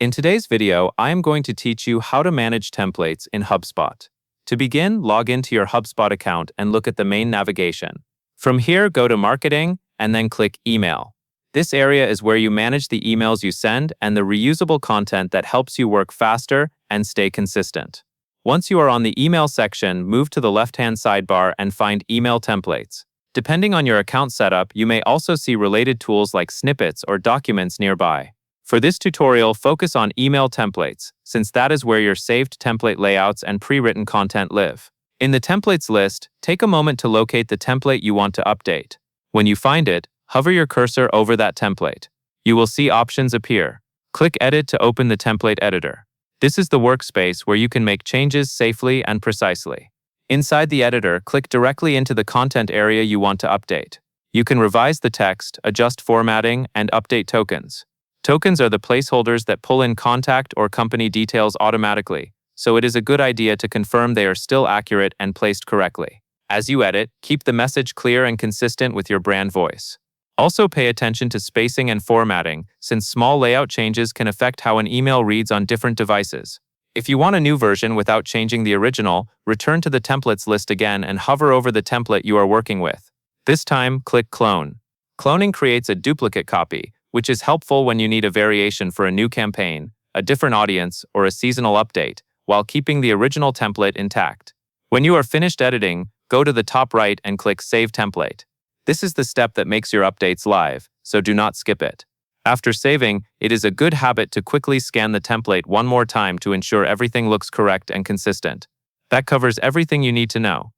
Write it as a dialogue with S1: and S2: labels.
S1: In today's video, I am going to teach you how to manage templates in Hubspot. To begin, log into your Hubspot account and look at the main navigation. From here, go to Marketing and then click Email. This area is where you manage the emails you send and the reusable content that helps you work faster and stay consistent. Once you are on the email section, move to the left-hand sidebar and find Email Templates. Depending on your account setup, you may also see related tools like snippets or documents nearby. For this tutorial, focus on email templates, since that is where your saved template layouts and pre-written content live. In the templates list, take a moment to locate the template you want to update. When you find it, hover your cursor over that template. You will see options appear. Click Edit to open the template editor. This is the workspace where you can make changes safely and precisely. Inside the editor, click directly into the content area you want to update. You can revise the text, adjust formatting, and update tokens. Tokens are the placeholders that pull in contact or company details automatically, so it is a good idea to confirm they are still accurate and placed correctly. As you edit, keep the message clear and consistent with your brand voice. Also pay attention to spacing and formatting, since small layout changes can affect how an email reads on different devices. If you want a new version without changing the original, return to the templates list again and hover over the template you are working with. This time, click Clone. Cloning creates a duplicate copy, which is helpful when you need a variation for a new campaign, a different audience, or a seasonal update, while keeping the original template intact. When you are finished editing, go to the top right and click Save Template. This is the step that makes your updates live, so do not skip it. After saving, it is a good habit to quickly scan the template one more time to ensure everything looks correct and consistent. That covers everything you need to know.